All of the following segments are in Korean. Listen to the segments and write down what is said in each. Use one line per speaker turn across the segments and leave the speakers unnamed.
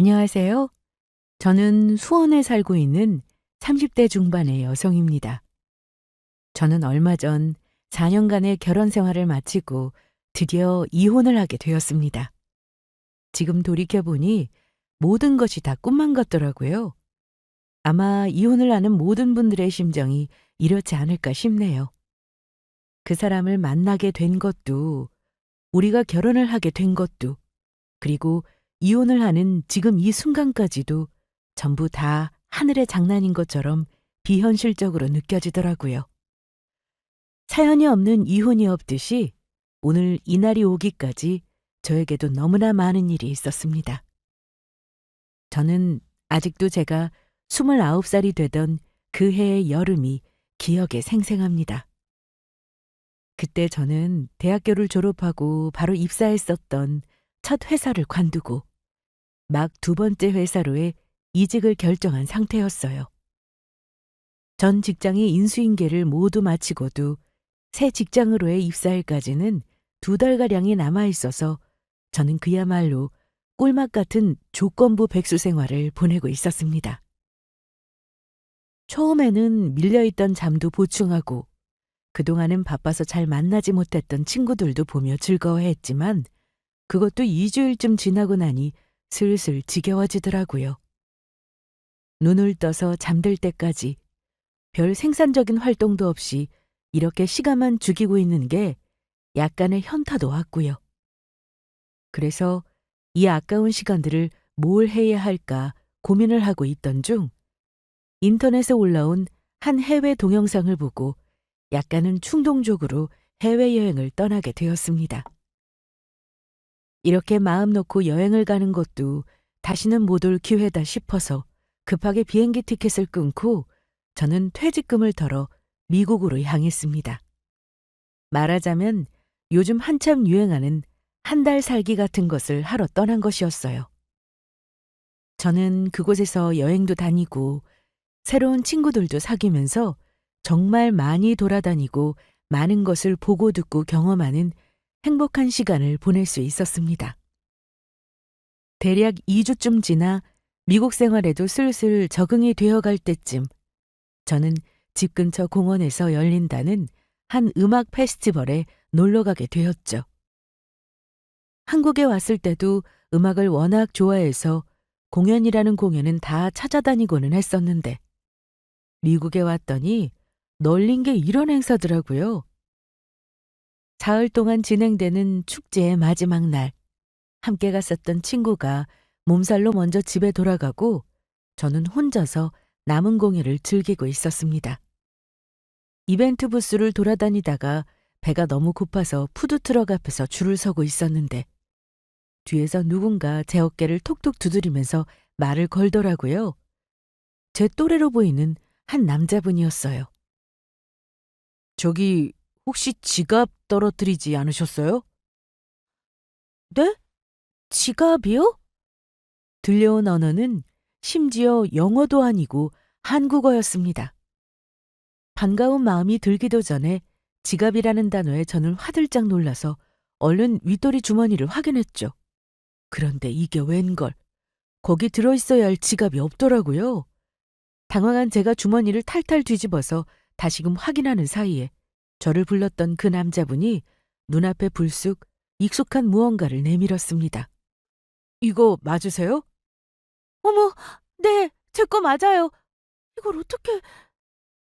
안녕하세요. 저는 수원에 살고 있는 30대 중반의 여성입니다. 저는 얼마 전 4년간의 결혼 생활을 마치고 드디어 이혼을 하게 되었습니다. 지금 돌이켜보니 모든 것이 다 꿈만 같더라고요. 아마 이혼을 하는 모든 분들의 심정이 이렇지 않을까 싶네요. 그 사람을 만나게 된 것도, 우리가 결혼을 하게 된 것도, 그리고 이혼을 하는 지금 이 순간까지도 전부 다 하늘의 장난인 것처럼 비현실적으로 느껴지더라고요. 사연이 없는 이혼이 없듯이 오늘 이날이 오기까지 저에게도 너무나 많은 일이 있었습니다. 저는 아직도 제가 29살이 되던 그 해의 여름이 기억에 생생합니다. 그때 저는 대학교를 졸업하고 바로 입사했었던 첫 회사를 관두고 막 두 번째 회사로의 이직을 결정한 상태였어요. 전 직장의 인수인계를 모두 마치고도 새 직장으로의 입사일까지는 2달가량이 남아있어서 저는 그야말로 꿀맛 같은 조건부 백수 생활을 보내고 있었습니다. 처음에는 밀려있던 잠도 보충하고 그동안은 바빠서 잘 만나지 못했던 친구들도 보며 즐거워했지만 그것도 2주일쯤 지나고 나니 슬슬 지겨워지더라고요. 눈을 떠서 잠들 때까지 별 생산적인 활동도 없이 이렇게 시간만 죽이고 있는 게 약간의 현타도 왔고요. 그래서 이 아까운 시간들을 뭘 해야 할까 고민을 하고 있던 중 인터넷에 올라온 한 해외 동영상을 보고 약간은 충동적으로 해외여행을 떠나게 되었습니다. 이렇게 마음 놓고 여행을 가는 것도 다시는 못 올 기회다 싶어서 급하게 비행기 티켓을 끊고 저는 퇴직금을 덜어 미국으로 향했습니다. 말하자면 요즘 한참 유행하는 한 달 살기 같은 것을 하러 떠난 것이었어요. 저는 그곳에서 여행도 다니고 새로운 친구들도 사귀면서 정말 많이 돌아다니고 많은 것을 보고 듣고 경험하는 행복한 시간을 보낼 수 있었습니다. 대략 2주쯤 지나 미국 생활에도 슬슬 적응이 되어갈 때쯤 저는 집 근처 공원에서 열린다는 한 음악 페스티벌에 놀러 가게 되었죠. 한국에 왔을 때도 음악을 워낙 좋아해서 공연이라는 공연은 다 찾아다니고는 했었는데 미국에 왔더니 널린 게 이런 행사더라고요. 사흘 동안 진행되는 축제의 마지막 날, 함께 갔었던 친구가 몸살로 먼저 집에 돌아가고 저는 혼자서 남은 공연을 즐기고 있었습니다. 이벤트 부스를 돌아다니다가 배가 너무 고파서 푸드트럭 앞에서 줄을 서고 있었는데 뒤에서 누군가 제 어깨를 톡톡 두드리면서 말을 걸더라고요. 제 또래로 보이는 한 남자분이었어요. 저기 혹시 지갑 떨어뜨리지 않으셨어요? 네? 지갑이요? 들려온 언어는 심지어 영어도 아니고 한국어였습니다. 반가운 마음이 들기도 전에 지갑이라는 단어에 저는 화들짝 놀라서 얼른 윗도리 주머니를 확인했죠. 그런데 이게 웬걸. 거기 들어있어야 할 지갑이 없더라고요. 당황한 제가 주머니를 탈탈 뒤집어서 다시금 확인하는 사이에 저를 불렀던 그 남자분이 눈앞에 불쑥 익숙한 무언가를 내밀었습니다. 이거 맞으세요? 어머, 네, 제 거 맞아요. 이걸 어떻게...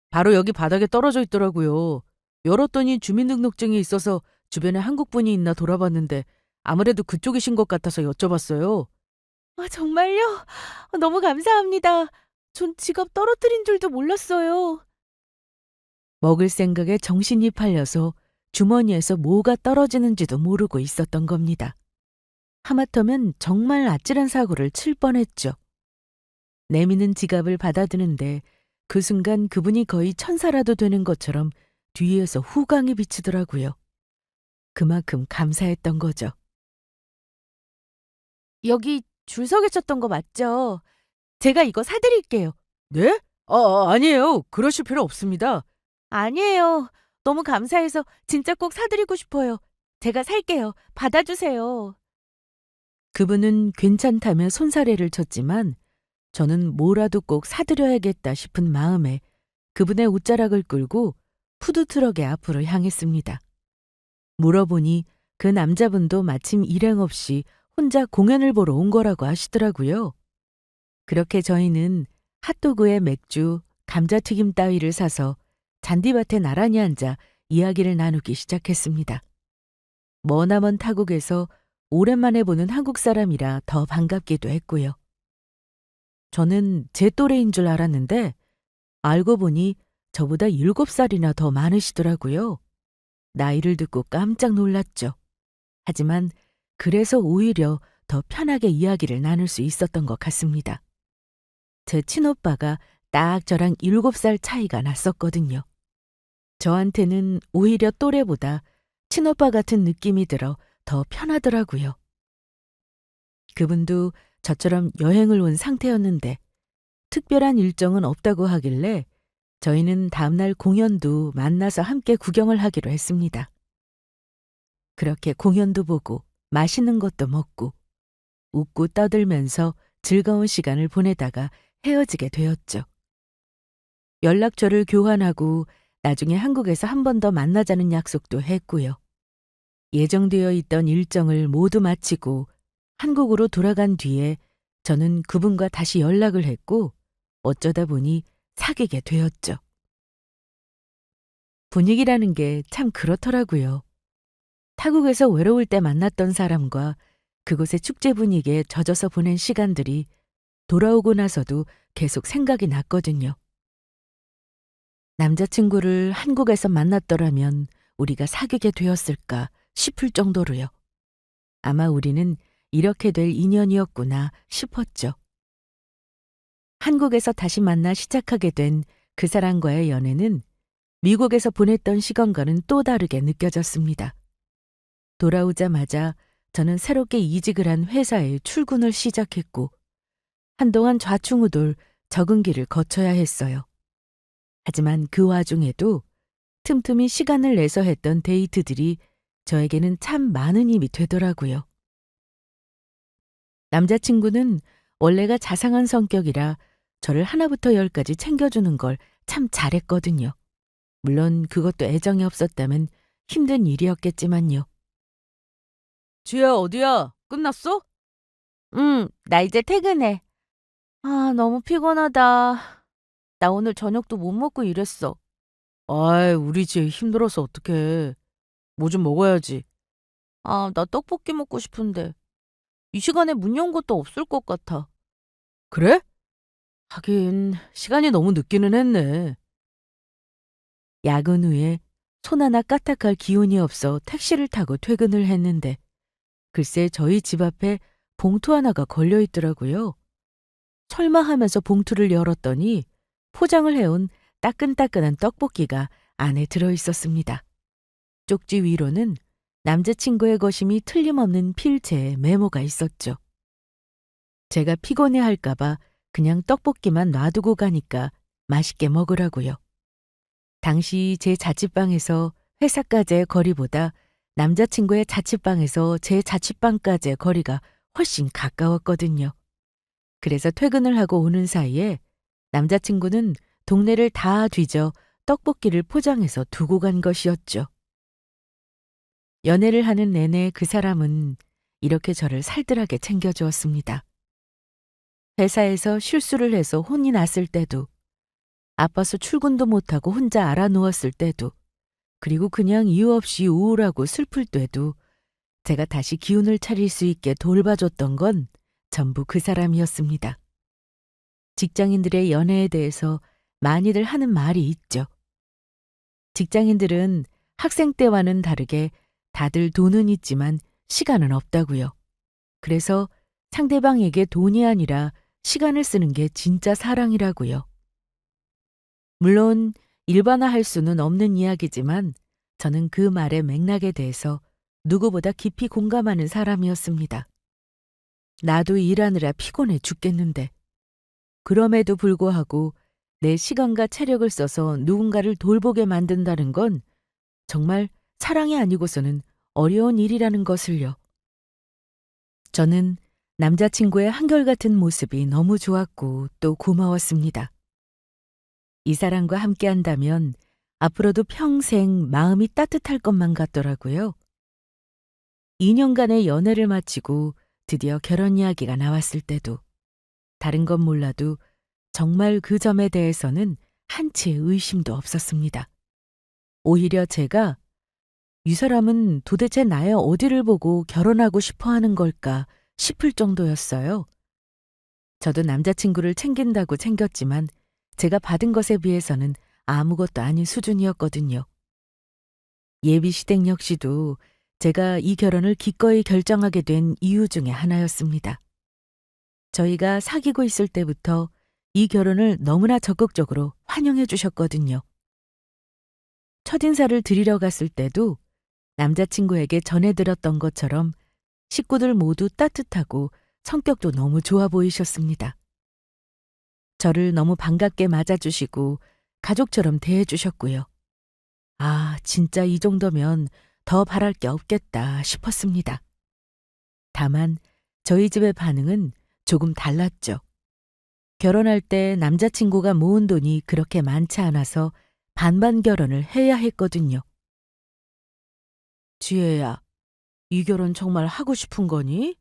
바로 여기 바닥에 떨어져 있더라고요. 열었더니 주민등록증이 있어서 주변에 한국분이 있나 돌아봤는데 아무래도 그쪽이신 것 같아서 여쭤봤어요. 아, 정말요? 너무 감사합니다. 전 지갑 떨어뜨린 줄도 몰랐어요. 먹을 생각에 정신이 팔려서 주머니에서 뭐가 떨어지는지도 모르고 있었던 겁니다. 하마터면 정말 아찔한 사고를 칠 뻔했죠. 내미는 지갑을 받아드는데 그 순간 그분이 거의 천사라도 되는 것처럼 뒤에서 후광이 비치더라고요. 그만큼 감사했던 거죠. 여기 줄 서 계셨던 거 맞죠? 제가 이거 사드릴게요. 네? 아니에요. 그러실 필요 없습니다. 아니에요. 너무 감사해서 진짜 꼭 사드리고 싶어요. 제가 살게요. 받아주세요. 그분은 괜찮다며 손사래를 쳤지만 저는 뭐라도 꼭 사드려야겠다 싶은 마음에 그분의 옷자락을 끌고 푸드트럭의 앞으로 향했습니다. 물어보니 그 남자분도 마침 일행 없이 혼자 공연을 보러 온 거라고 하시더라고요. 그렇게 저희는 핫도그에 맥주, 감자튀김 따위를 사서 잔디밭에 나란히 앉아 이야기를 나누기 시작했습니다. 머나먼 타국에서 오랜만에 보는 한국 사람이라 더 반갑기도 했고요. 저는 제 또래인 줄 알았는데 알고 보니 저보다 7살이나 더 많으시더라고요. 나이를 듣고 깜짝 놀랐죠. 하지만 그래서 오히려 더 편하게 이야기를 나눌 수 있었던 것 같습니다. 제 친오빠가 딱 저랑 7살 차이가 났었거든요. 저한테는 오히려 또래보다 친오빠 같은 느낌이 들어 더 편하더라고요. 그분도 저처럼 여행을 온 상태였는데 특별한 일정은 없다고 하길래 저희는 다음날 공연도 만나서 함께 구경을 하기로 했습니다. 그렇게 공연도 보고 맛있는 것도 먹고 웃고 떠들면서 즐거운 시간을 보내다가 헤어지게 되었죠. 연락처를 교환하고 나중에 한국에서 한 번 더 만나자는 약속도 했고요. 예정되어 있던 일정을 모두 마치고 한국으로 돌아간 뒤에 저는 그분과 다시 연락을 했고 어쩌다 보니 사귀게 되었죠. 분위기라는 게 참 그렇더라고요. 타국에서 외로울 때 만났던 사람과 그곳의 축제 분위기에 젖어서 보낸 시간들이 돌아오고 나서도 계속 생각이 났거든요. 남자친구를 한국에서 만났더라면 우리가 사귀게 되었을까 싶을 정도로요. 아마 우리는 이렇게 될 인연이었구나 싶었죠. 한국에서 다시 만나 시작하게 된 그 사람과의 연애는 미국에서 보냈던 시간과는 또 다르게 느껴졌습니다. 돌아오자마자 저는 새롭게 이직을 한 회사에 출근을 시작했고 한동안 좌충우돌 적응기를 거쳐야 했어요. 하지만 그 와중에도 틈틈이 시간을 내서 했던 데이트들이 저에게는 참 많은 힘이 되더라고요. 남자친구는 원래가 자상한 성격이라 저를 하나부터 열까지 챙겨주는 걸 참 잘했거든요. 물론 그것도 애정이 없었다면 힘든 일이었겠지만요. 지혜야, 어디야? 끝났어? 응, 나 이제 퇴근해. 아, 너무 피곤하다. 나 오늘 저녁도 못 먹고 일했어. 아이, 우리 지혜 힘들어서 어떡해. 뭐 좀 먹어야지. 아, 나 떡볶이 먹고 싶은데. 이 시간에 문 연 것도 없을 것 같아. 그래? 하긴 시간이 너무 늦기는 했네. 야근 후에 손 하나 까딱할 기운이 없어 택시를 타고 퇴근을 했는데 글쎄 저희 집 앞에 봉투 하나가 걸려 있더라고요. 설마 하면서 봉투를 열었더니 포장을 해온 따끈따끈한 떡볶이가 안에 들어 있었습니다. 쪽지 위로는 남자친구의 것임이 틀림없는 필체에 메모가 있었죠. 제가 피곤해할까봐 그냥 떡볶이만 놔두고 가니까 맛있게 먹으라고요. 당시 제 자취방에서 회사까지의 거리보다 남자친구의 자취방에서 제 자취방까지의 거리가 훨씬 가까웠거든요. 그래서 퇴근을 하고 오는 사이에 남자친구는 동네를 다 뒤져 떡볶이를 포장해서 두고 간 것이었죠. 연애를 하는 내내 그 사람은 이렇게 저를 살뜰하게 챙겨주었습니다. 회사에서 실수를 해서 혼이 났을 때도, 아파서 출근도 못하고 혼자 알아 누웠을 때도, 그리고 그냥 이유 없이 우울하고 슬플 때도 제가 다시 기운을 차릴 수 있게 돌봐줬던 건 전부 그 사람이었습니다. 직장인들의 연애에 대해서 많이들 하는 말이 있죠. 직장인들은 학생 때와는 다르게 다들 돈은 있지만 시간은 없다고요. 그래서 상대방에게 돈이 아니라 시간을 쓰는 게 진짜 사랑이라고요. 물론 일반화할 수는 없는 이야기지만 저는 그 말의 맥락에 대해서 누구보다 깊이 공감하는 사람이었습니다. 나도 일하느라 피곤해 죽겠는데 그럼에도 불구하고 내 시간과 체력을 써서 누군가를 돌보게 만든다는 건 정말 사랑이 아니고서는 어려운 일이라는 것을요. 저는 남자친구의 한결같은 모습이 너무 좋았고 또 고마웠습니다. 이 사람과 함께 한다면 앞으로도 평생 마음이 따뜻할 것만 같더라고요. 2년간의 연애를 마치고 드디어 결혼 이야기가 나왔을 때도 다른 건 몰라도 정말 그 점에 대해서는 한치의 의심도 없었습니다. 오히려 제가 이 사람은 도대체 나의 어디를 보고 결혼하고 싶어 하는 걸까 싶을 정도였어요. 저도 남자친구를 챙긴다고 챙겼지만 제가 받은 것에 비해서는 아무것도 아닌 수준이었거든요. 예비 시댁 역시도 제가 이 결혼을 기꺼이 결정하게 된 이유 중에 하나였습니다. 저희가 사귀고 있을 때부터 이 결혼을 너무나 적극적으로 환영해 주셨거든요. 첫인사를 드리러 갔을 때도 남자친구에게 전해드렸던 것처럼 식구들 모두 따뜻하고 성격도 너무 좋아 보이셨습니다. 저를 너무 반갑게 맞아주시고 가족처럼 대해주셨고요. 아, 진짜 이 정도면 더 바랄 게 없겠다 싶었습니다. 다만 저희 집의 반응은 조금 달랐죠. 결혼할 때 남자친구가 모은 돈이 그렇게 많지 않아서 반반 결혼을 해야 했거든요. 지혜야, 이 결혼 정말 하고 싶은 거니?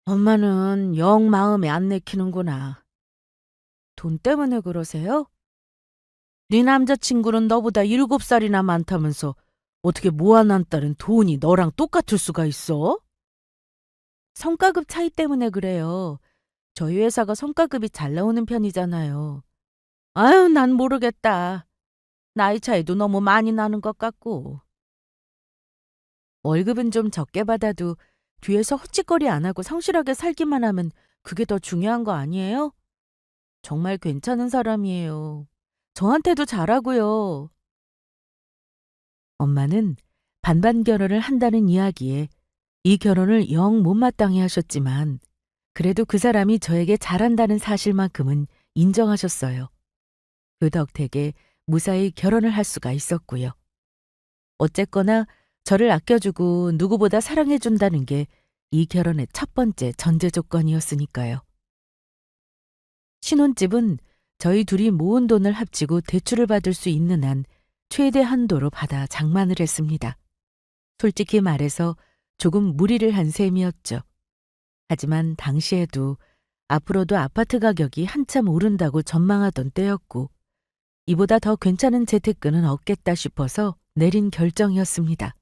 엄마는 영 마음에 안 내키는구나. 돈 때문에 그러세요? 네 남자친구는 너보다 7살이나 많다면서 어떻게 모아난 딸은 돈이 너랑 똑같을 수가 있어? 성과급 차이 때문에 그래요. 저희 회사가 성과급이 잘 나오는 편이잖아요. 아유, 난 모르겠다. 나이 차이도 너무 많이 나는 것 같고. 월급은 좀 적게 받아도 뒤에서 헛짓거리 안 하고 성실하게 살기만 하면 그게 더 중요한 거 아니에요? 정말 괜찮은 사람이에요. 저한테도 잘하고요. 엄마는 반반 결혼을 한다는 이야기에 이 결혼을 영 못마땅해 하셨지만 그래도 그 사람이 저에게 잘한다는 사실만큼은 인정하셨어요. 그 덕택에 무사히 결혼을 할 수가 있었고요. 어쨌거나 저를 아껴주고 누구보다 사랑해준다는 게 이 결혼의 첫 번째 전제 조건이었으니까요. 신혼집은 저희 둘이 모은 돈을 합치고 대출을 받을 수 있는 한 최대 한도로 받아 장만을 했습니다. 솔직히 말해서 조금 무리를 한 셈이었죠. 하지만 당시에도 앞으로도 아파트 가격이 한참 오른다고 전망하던 때였고 이보다 더 괜찮은 재테크는 없겠다 싶어서 내린 결정이었습니다.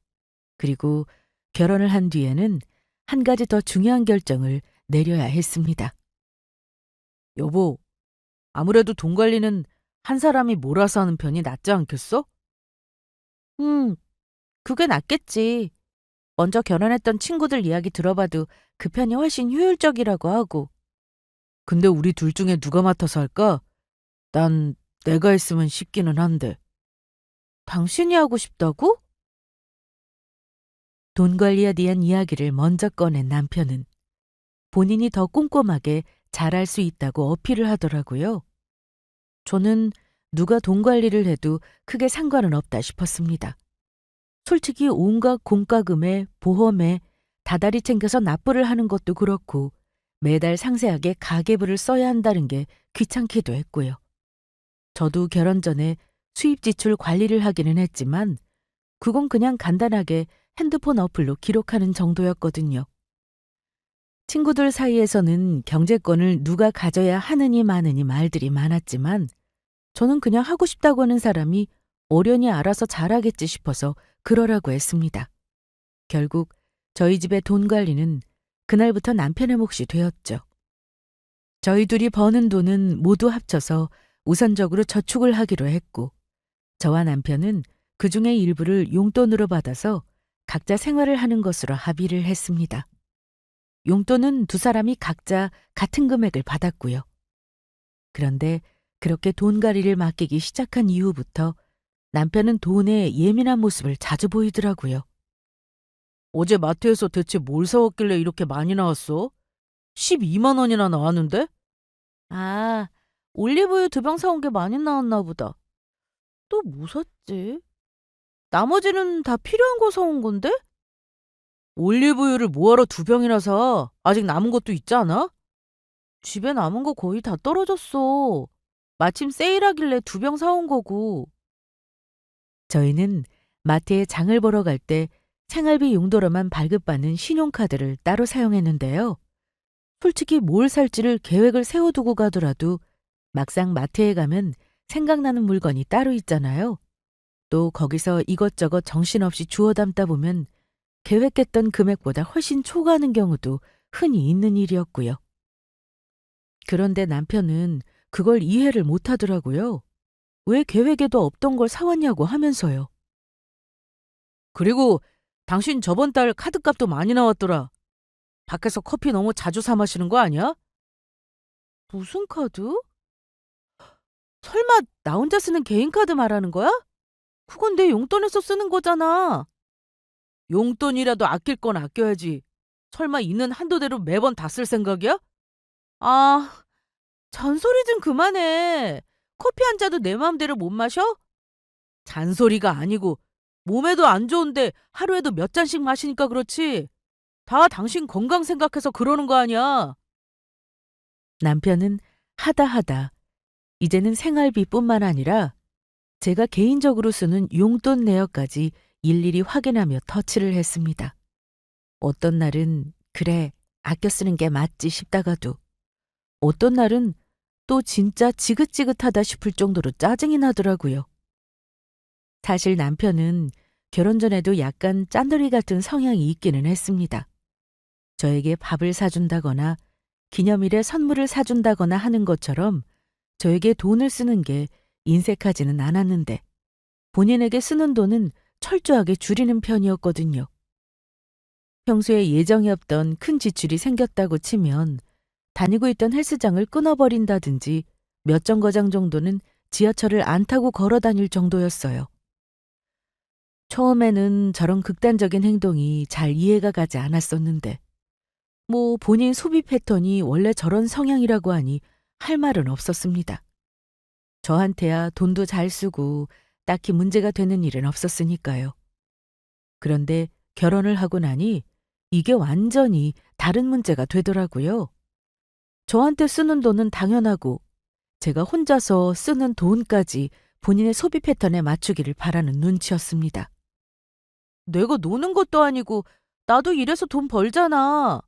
그리고 결혼을 한 뒤에는 한 가지 더 중요한 결정을 내려야 했습니다. 여보, 아무래도 돈 관리는 한 사람이 몰아서 하는 편이 낫지 않겠어? 음, 그게 낫겠지. 먼저 결혼했던 친구들 이야기 들어봐도 그 편이 훨씬 효율적이라고 하고. 근데 우리 둘 중에 누가 맡아서 할까? 난 내가 했으면 싶기는 한데. 당신이 하고 싶다고? 돈 관리에 대한 이야기를 먼저 꺼낸 남편은 본인이 더 꼼꼼하게 잘할 수 있다고 어필을 하더라고요. 저는 누가 돈 관리를 해도 크게 상관은 없다 싶었습니다. 솔직히 온갖 공과금에 보험에 다달이 챙겨서 납부를 하는 것도 그렇고 매달 상세하게 가계부를 써야 한다는 게 귀찮기도 했고요. 저도 결혼 전에 수입 지출 관리를 하기는 했지만 그건 그냥 간단하게 핸드폰 어플로 기록하는 정도였거든요. 친구들 사이에서는 경제권을 누가 가져야 하느니 마느니 말들이 많았지만 저는 그냥 하고 싶다고 하는 사람이 어련히 알아서 잘하겠지 싶어서 그러라고 했습니다. 결국 저희 집의 돈 관리는 그날부터 남편의 몫이 되었죠. 저희 둘이 버는 돈은 모두 합쳐서 우선적으로 저축을 하기로 했고 저와 남편은 그중의 일부를 용돈으로 받아서 각자 생활을 하는 것으로 합의를 했습니다. 용돈은 두 사람이 각자 같은 금액을 받았고요. 그런데 그렇게 돈가리를 맡기기 시작한 이후부터 남편은 돈에 예민한 모습을 자주 보이더라고요. 어제 마트에서 대체 뭘 사왔길래 이렇게 많이 나왔어? 12만 원이나 나왔는데? 아, 올리브유 2병 사온 게 많이 나왔나 보다. 또 뭐 샀지? 나머지는 다 필요한 거 사온 건데? 올리브유를 뭐하러 2병이나 사? 아직 남은 것도 있지 않아? 집에 남은 거 거의 다 떨어졌어. 마침 세일하길래 2병 사온 거고. 저희는 마트에 장을 보러 갈 때 생활비 용도로만 발급받는 신용카드를 따로 사용했는데요. 솔직히 뭘 살지를 계획을 세워두고 가더라도 막상 마트에 가면 생각나는 물건이 따로 있잖아요. 또 거기서 이것저것 정신없이 주워 담다 보면 계획했던 금액보다 훨씬 초과하는 경우도 흔히 있는 일이었고요. 그런데 남편은 그걸 이해를 못 하더라고요. 왜 계획에도 없던 걸 사왔냐고 하면서요. 그리고 당신 저번 달 카드값도 많이 나왔더라. 밖에서 커피 너무 자주 사 마시는 거 아니야? 무슨 카드? 설마 나 혼자 쓰는 개인 카드 말하는 거야? 그건 내 용돈에서 쓰는 거잖아. 용돈이라도 아낄 건 아껴야지. 설마 있는 한도대로 매번 다 쓸 생각이야? 아, 잔소리 좀 그만해. 커피 한 잔도 내 마음대로 못 마셔? 잔소리가 아니고 몸에도 안 좋은데 하루에도 몇 잔씩 마시니까 그렇지. 다 당신 건강 생각해서 그러는 거 아니야. 남편은 하다 하다 이제는 생활비뿐만 아니라 제가 개인적으로 쓰는 용돈 내역까지 일일이 확인하며 터치를 했습니다. 어떤 날은 그래, 아껴 쓰는 게 맞지 싶다가도 어떤 날은 또 진짜 지긋지긋하다 싶을 정도로 짜증이 나더라고요. 사실 남편은 결혼 전에도 약간 짠돌이 같은 성향이 있기는 했습니다. 저에게 밥을 사준다거나 기념일에 선물을 사준다거나 하는 것처럼 저에게 돈을 쓰는 게 인색하지는 않았는데 본인에게 쓰는 돈은 철저하게 줄이는 편이었거든요. 평소에 예정이 없던 큰 지출이 생겼다고 치면 다니고 있던 헬스장을 끊어버린다든지 몇 정거장 정도는 지하철을 안 타고 걸어 다닐 정도였어요. 처음에는 저런 극단적인 행동이 잘 이해가 가지 않았었는데 뭐 본인 소비 패턴이 원래 저런 성향이라고 하니 할 말은 없었습니다. 저한테야 돈도 잘 쓰고 딱히 문제가 되는 일은 없었으니까요. 그런데 결혼을 하고 나니 이게 완전히 다른 문제가 되더라고요. 저한테 쓰는 돈은 당연하고 제가 혼자서 쓰는 돈까지 본인의 소비 패턴에 맞추기를 바라는 눈치였습니다. 내가 노는 것도 아니고 나도 일해서 돈 벌잖아.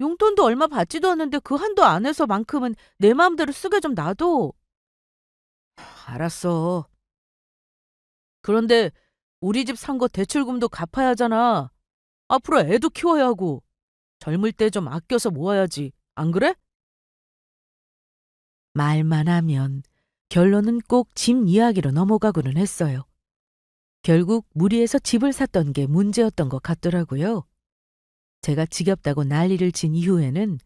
용돈도 얼마 받지도 않는데 그 한도 안에서만큼은 내 마음대로 쓰게 좀 놔둬. 알았어. 그런데 우리 집 산 거 대출금도 갚아야 하잖아. 앞으로 애도 키워야 하고 젊을 때 좀 아껴서 모아야지. 안 그래? 말만 하면 결론은 꼭 집 이야기로 넘어가고는 했어요. 결국 무리해서 집을 샀던 게 문제였던 것 같더라고요. 제가 지겹다고 난리를 친 이후에는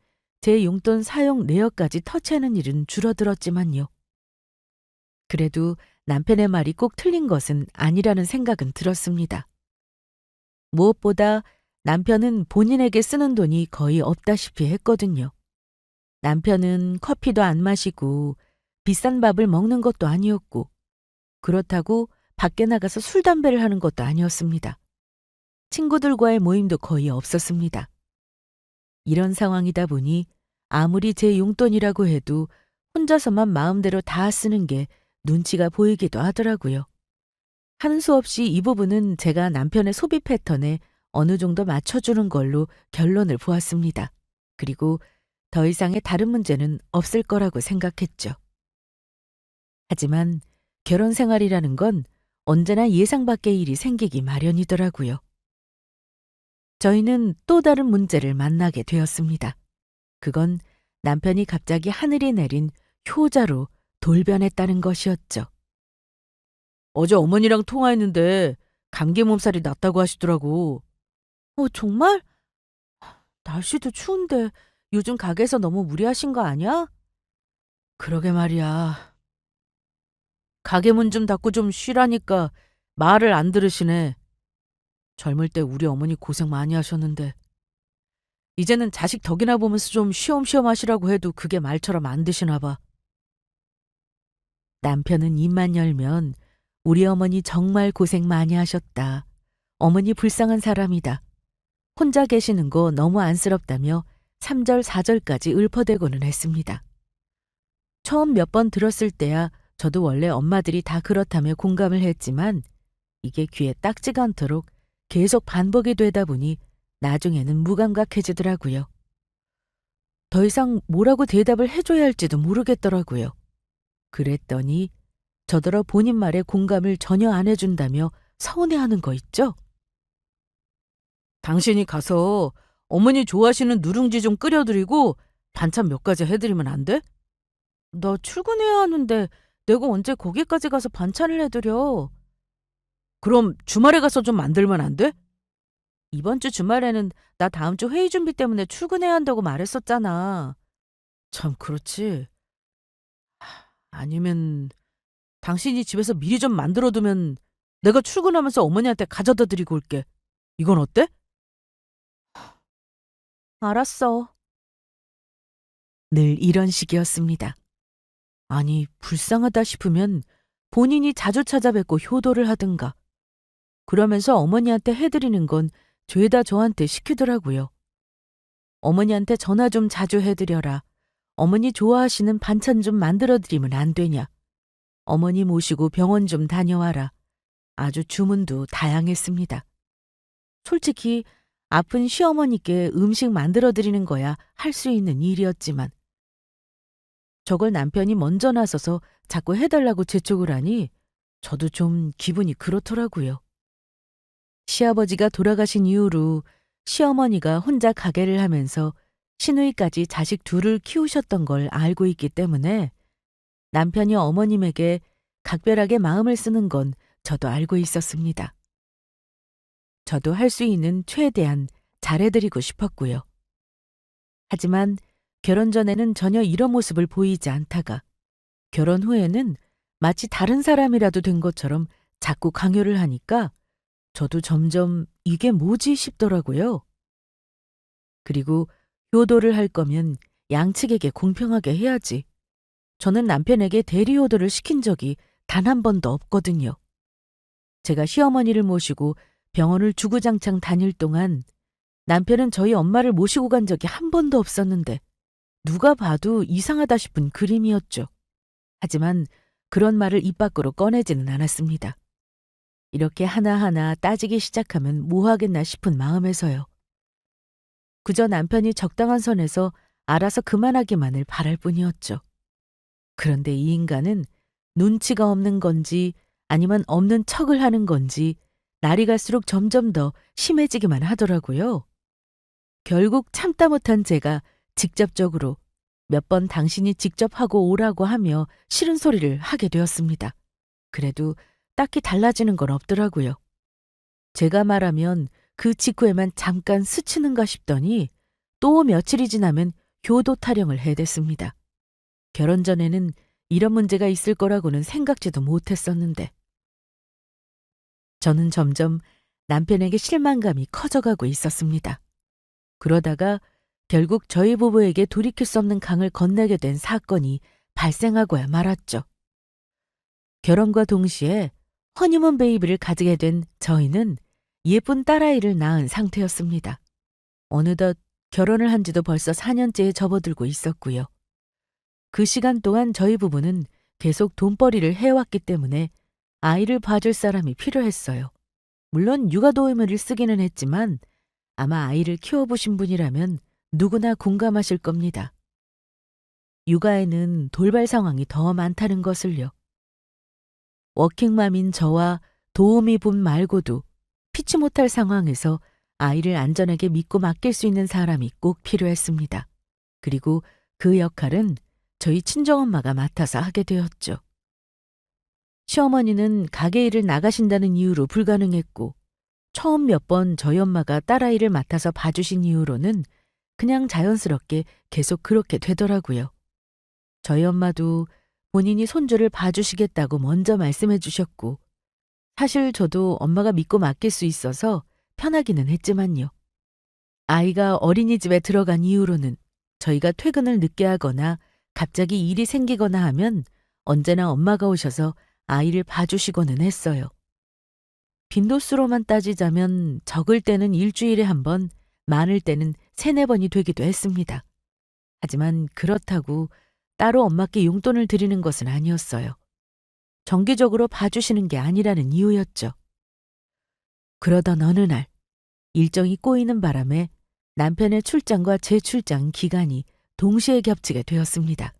제 용돈 사용 내역까지 터치하는 일은 줄어들었지만요. 그래도 남편의 말이 꼭 틀린 것은 아니라는 생각은 들었습니다. 무엇보다 남편은 본인에게 쓰는 돈이 거의 없다시피 했거든요. 남편은 커피도 안 마시고 비싼 밥을 먹는 것도 아니었고 그렇다고 밖에 나가서 술, 담배를 하는 것도 아니었습니다. 친구들과의 모임도 거의 없었습니다. 이런 상황이다 보니 아무리 제 용돈이라고 해도 혼자서만 마음대로 다 쓰는 게 눈치가 보이기도 하더라고요. 하는 수 없이 이 부분은 제가 남편의 소비 패턴에 어느 정도 맞춰주는 걸로 결론을 보았습니다. 그리고 더 이상의 다른 문제는 없을 거라고 생각했죠. 하지만 결혼 생활이라는 건 언제나 예상 밖의 일이 생기기 마련이더라고요. 저희는 또 다른 문제를 만나게 되었습니다. 그건 남편이 갑자기 하늘이 내린 효자로 돌변했다는 것이었죠. 어제 어머니랑 통화했는데 감기 몸살이 났다고 하시더라고. 정말? 날씨도 추운데 요즘 가게에서 너무 무리하신 거 아니야? 그러게 말이야. 가게 문 좀 닫고 좀 쉬라니까 말을 안 들으시네. 젊을 때 우리 어머니 고생 많이 하셨는데 이제는 자식 덕이나 보면서 좀 쉬엄쉬엄 하시라고 해도 그게 말처럼 안 드시나 봐. 남편은 입만 열면 우리 어머니 정말 고생 많이 하셨다. 어머니 불쌍한 사람이다. 혼자 계시는 거 너무 안쓰럽다며 3절, 4절까지 읊어대고는 했습니다. 처음 몇 번 들었을 때야 저도 원래 엄마들이 다 그렇다며 공감을 했지만 이게 귀에 딱지가 않도록 계속 반복이 되다 보니 나중에는 무감각해지더라고요. 더 이상 뭐라고 대답을 해줘야 할지도 모르겠더라고요. 그랬더니 저더러 본인 말에 공감을 전혀 안 해준다며 서운해하는 거 있죠? 당신이 가서 어머니 좋아하시는 누룽지 좀 끓여드리고 반찬 몇 가지 해드리면 안 돼? 나 출근해야 하는데 내가 언제 거기까지 가서 반찬을 해드려? 그럼 주말에 가서 좀 만들면 안 돼? 이번 주 주말에는 나 다음 주 회의 준비 때문에 출근해야 한다고 말했었잖아. 참 그렇지. 아니면 당신이 집에서 미리 좀 만들어두면 내가 출근하면서 어머니한테 가져다 드리고 올게. 이건 어때? 알았어. 늘 이런 식이었습니다. 아니, 불쌍하다 싶으면 본인이 자주 찾아뵙고 효도를 하든가. 그러면서 어머니한테 해드리는 건 죄다 저한테 시키더라고요. 어머니한테 전화 좀 자주 해드려라. 어머니 좋아하시는 반찬 좀 만들어드리면 안 되냐. 어머니 모시고 병원 좀 다녀와라. 아주 주문도 다양했습니다. 솔직히 아픈 시어머니께 음식 만들어드리는 거야 할 수 있는 일이었지만 저걸 남편이 먼저 나서서 자꾸 해달라고 재촉을 하니 저도 좀 기분이 그렇더라고요. 시아버지가 돌아가신 이후로 시어머니가 혼자 가게를 하면서 시누이까지 자식 둘을 키우셨던 걸 알고 있기 때문에 남편이 어머님에게 각별하게 마음을 쓰는 건 저도 알고 있었습니다. 저도 할 수 있는 최대한 잘해드리고 싶었고요. 하지만 결혼 전에는 전혀 이런 모습을 보이지 않다가 결혼 후에는 마치 다른 사람이라도 된 것처럼 자꾸 강요를 하니까 저도 점점 이게 뭐지 싶더라고요. 그리고 효도를 할 거면 양측에게 공평하게 해야지. 저는 남편에게 대리 효도를 시킨 적이 단 한 번도 없거든요. 제가 시어머니를 모시고 병원을 주구장창 다닐 동안 남편은 저희 엄마를 모시고 간 적이 한 번도 없었는데 누가 봐도 이상하다 싶은 그림이었죠. 하지만 그런 말을 입 밖으로 꺼내지는 않았습니다. 이렇게 하나하나 따지기 시작하면 뭐 하겠나 싶은 마음에서요. 그저 남편이 적당한 선에서 알아서 그만하기만을 바랄 뿐이었죠. 그런데 이 인간은 눈치가 없는 건지 아니면 없는 척을 하는 건지 날이 갈수록 점점 더 심해지기만 하더라고요. 결국 참다 못한 제가 직접적으로 몇 번 당신이 직접 하고 오라고 하며 싫은 소리를 하게 되었습니다. 그래도 딱히 달라지는 건 없더라고요. 제가 말하면 그 직후에만 잠깐 스치는가 싶더니 또 며칠이 지나면 효도 타령을 해댔습니다. 결혼 전에는 이런 문제가 있을 거라고는 생각지도 못했었는데 저는 점점 남편에게 실망감이 커져가고 있었습니다. 그러다가 결국 저희 부부에게 돌이킬 수 없는 강을 건너게 된 사건이 발생하고야 말았죠. 결혼과 동시에 허니문 베이비를 가지게 된 저희는 예쁜 딸아이를 낳은 상태였습니다. 어느덧 결혼을 한 지도 벌써 4년째에 접어들고 있었고요. 그 시간 동안 저희 부부는 계속 돈벌이를 해왔기 때문에 아이를 봐줄 사람이 필요했어요. 물론 육아도우미를 쓰기는 했지만 아마 아이를 키워보신 분이라면 누구나 공감하실 겁니다. 육아에는 돌발 상황이 더 많다는 것을요. 워킹맘인 저와 도우미 분 말고도 피치 못할 상황에서 아이를 안전하게 믿고 맡길 수 있는 사람이 꼭 필요했습니다. 그리고 그 역할은 저희 친정엄마가 맡아서 하게 되었죠. 시어머니는 가게 일을 나가신다는 이유로 불가능했고 처음 몇 번 저희 엄마가 딸아이를 맡아서 봐주신 이후로는 그냥 자연스럽게 계속 그렇게 되더라고요. 저희 엄마도 본인이 손주를 봐주시겠다고 먼저 말씀해 주셨고 사실 저도 엄마가 믿고 맡길 수 있어서 편하기는 했지만요. 아이가 어린이집에 들어간 이후로는 저희가 퇴근을 늦게 하거나 갑자기 일이 생기거나 하면 언제나 엄마가 오셔서 아이를 봐주시고는 했어요. 빈도수로만 따지자면 적을 때는 일주일에 한 번, 많을 때는 3-4번이 되기도 했습니다. 하지만 그렇다고 따로 엄마께 용돈을 드리는 것은 아니었어요. 정기적으로 봐주시는 게 아니라는 이유였죠. 그러던 어느 날 일정이 꼬이는 바람에 남편의 출장과 제 출장 기간이 동시에 겹치게 되었습니다.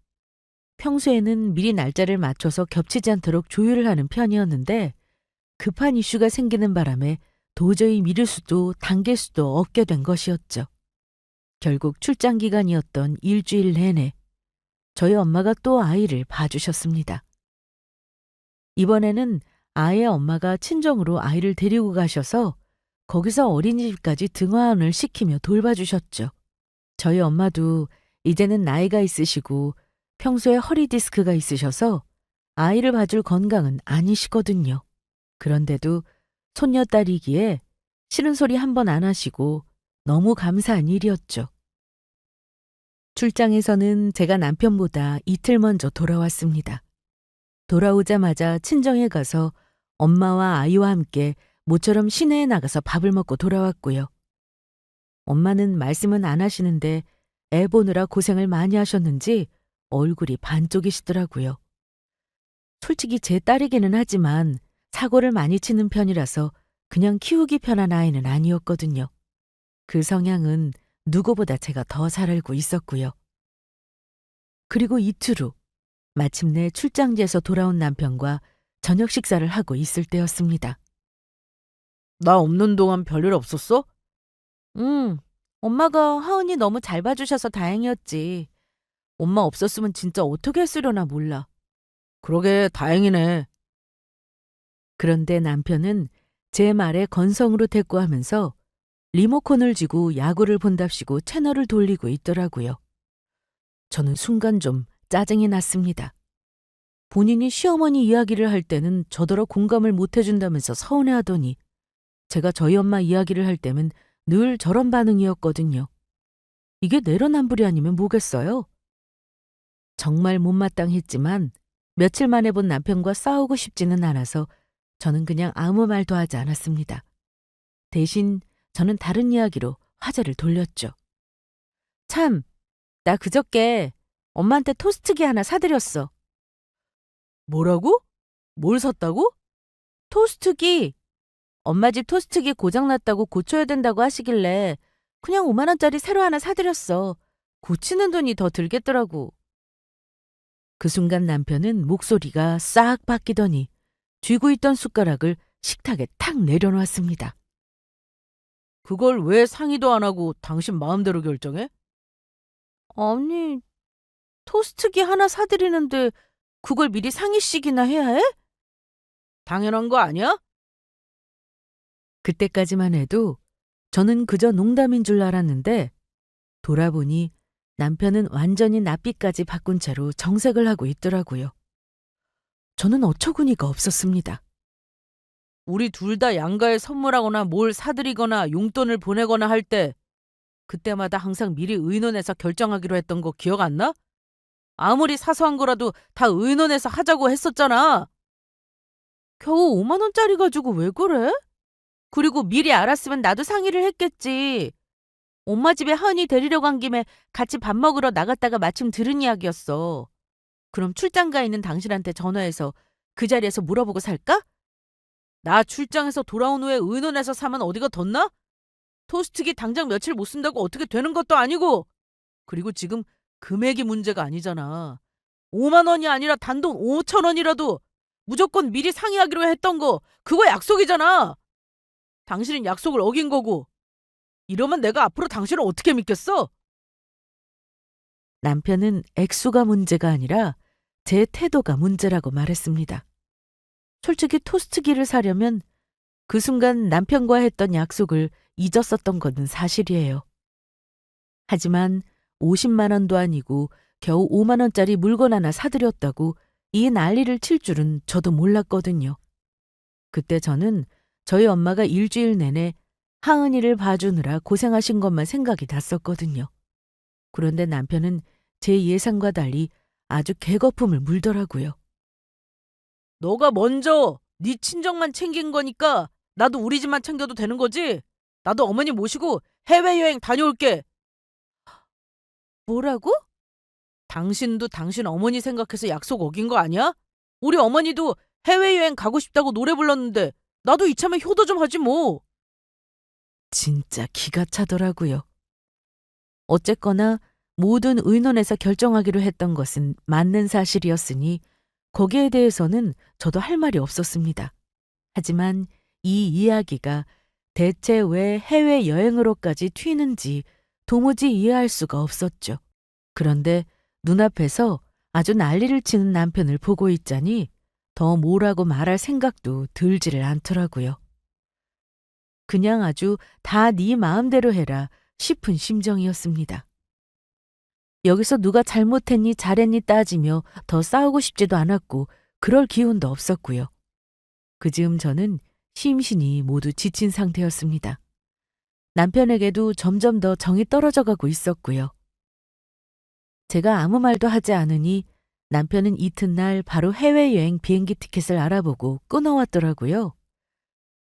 평소에는 미리 날짜를 맞춰서 겹치지 않도록 조율을 하는 편이었는데 급한 이슈가 생기는 바람에 도저히 미룰 수도 당길 수도 없게 된 것이었죠. 결국 출장 기간이었던 일주일 내내 저희 엄마가 또 아이를 봐주셨습니다. 이번에는 아이의 엄마가 친정으로 아이를 데리고 가셔서 거기서 어린이집까지 등하원을 시키며 돌봐주셨죠. 저희 엄마도 이제는 나이가 있으시고 평소에 허리 디스크가 있으셔서 아이를 봐줄 건강은 아니시거든요. 그런데도 손녀딸이기에 싫은 소리 한 번 안 하시고 너무 감사한 일이었죠. 출장에서는 제가 남편보다 이틀 먼저 돌아왔습니다. 돌아오자마자 친정에 가서 엄마와 아이와 함께 모처럼 시내에 나가서 밥을 먹고 돌아왔고요. 엄마는 말씀은 안 하시는데 애 보느라 고생을 많이 하셨는지 얼굴이 반쪽이시더라고요. 솔직히 제 딸이기는 하지만 사고를 많이 치는 편이라서 그냥 키우기 편한 아이는 아니었거든요. 그 성향은 누구보다 제가 더 잘 알고 있었고요. 그리고 이틀 후 마침내 출장지에서 돌아온 남편과 저녁 식사를 하고 있을 때였습니다.
나 없는 동안 별일 없었어?
엄마가 하은이 너무 잘 봐주셔서 다행이었지. 엄마 없었으면 진짜 어떻게 했으려나 몰라.
그러게 다행이네.
그런데 남편은 제 말에 건성으로 대꾸하면서 리모컨을 쥐고 야구를 본답시고 채널을 돌리고 있더라고요. 저는 순간 좀 짜증이 났습니다. 본인이 시어머니 이야기를 할 때는 저더러 공감을 못 해준다면서 서운해하더니 제가 저희 엄마 이야기를 할 때면 늘 저런 반응이었거든요. 이게 내로남불이 아니면 뭐겠어요? 정말 못마땅했지만 며칠 만에 본 남편과 싸우고 싶지는 않아서 저는 그냥 아무 말도 하지 않았습니다. 대신 저는 다른 이야기로 화제를 돌렸죠. 참, 나 그저께 엄마한테 토스트기 하나 사드렸어.
뭐라고? 뭘 샀다고?
토스트기! 엄마 집 토스트기 고장났다고 고쳐야 된다고 하시길래 그냥 5만 원짜리 새로 하나 사드렸어. 고치는 돈이 더 들겠더라고. 그 순간 남편은 목소리가 싹 바뀌더니 쥐고 있던 숟가락을 식탁에 탁 내려놓았습니다.
그걸 왜 상의도 안 하고 당신 마음대로 결정해?
아니, 토스트기 하나 사드리는데 그걸 미리 상의씩이나 해야 해?
당연한 거 아니야?
그때까지만 해도 저는 그저 농담인 줄 알았는데 돌아보니 남편은 완전히 낯빛까지 바꾼 채로 정색을 하고 있더라고요. 저는 어처구니가 없었습니다.
우리 둘 다 양가에 선물하거나 뭘 사드리거나 용돈을 보내거나 할 때 그때마다 항상 미리 의논해서 결정하기로 했던 거 기억 안 나? 아무리 사소한 거라도 다 의논해서 하자고 했었잖아.
겨우 5만 원짜리 가지고 왜 그래? 그리고 미리 알았으면 나도 상의를 했겠지. 엄마 집에 하은이 데리러 간 김에 같이 밥 먹으러 나갔다가 마침 들은 이야기였어. 그럼 출장 가 있는 당신한테 전화해서 그 자리에서 물어보고 살까?
나 출장에서 돌아온 후에 의논해서 사면 어디가 덧나? 토스트기 당장 며칠 못 쓴다고 어떻게 되는 것도 아니고. 그리고 지금 금액이 문제가 아니잖아. 5만 원이 아니라 단돈 5천 원이라도 무조건 미리 상의하기로 했던 거 그거 약속이잖아. 당신은 약속을 어긴 거고. 이러면 내가 앞으로 당신을 어떻게 믿겠어?
남편은 액수가 문제가 아니라 제 태도가 문제라고 말했습니다. 솔직히 토스트기를 사려면 그 순간 남편과 했던 약속을 잊었었던 것은 사실이에요. 하지만 50만 원도 아니고 겨우 5만 원짜리 물건 하나 사드렸다고 이 난리를 칠 줄은 저도 몰랐거든요. 그때 저는 저희 엄마가 일주일 내내 하은이를 봐주느라 고생하신 것만 생각이 났었거든요. 그런데 남편은 제 예상과 달리 아주 개거품을 물더라고요.
너가 먼저 네 친정만 챙긴 거니까 나도 우리 집만 챙겨도 되는 거지? 나도 어머니 모시고 해외여행 다녀올게.
뭐라고?
당신도 당신 어머니 생각해서 약속 어긴 거 아니야? 우리 어머니도 해외여행 가고 싶다고 노래 불렀는데 나도 이참에 효도 좀 하지 뭐.
진짜 기가 차더라고요. 어쨌거나 모든 의논에서 결정하기로 했던 것은 맞는 사실이었으니 거기에 대해서는 저도 할 말이 없었습니다. 하지만 이 이야기가 대체 왜 해외여행으로까지 튀는지 도무지 이해할 수가 없었죠. 그런데 눈앞에서 아주 난리를 치는 남편을 보고 있자니 더 뭐라고 말할 생각도 들지를 않더라고요. 그냥 아주 다 네 마음대로 해라 싶은 심정이었습니다. 여기서 누가 잘못했니 잘했니 따지며 더 싸우고 싶지도 않았고 그럴 기운도 없었고요. 그 즈음 저는 심신이 모두 지친 상태였습니다. 남편에게도 점점 더 정이 떨어져 가고 있었고요. 제가 아무 말도 하지 않으니 남편은 이튿날 바로 해외여행 비행기 티켓을 알아보고 끊어왔더라고요.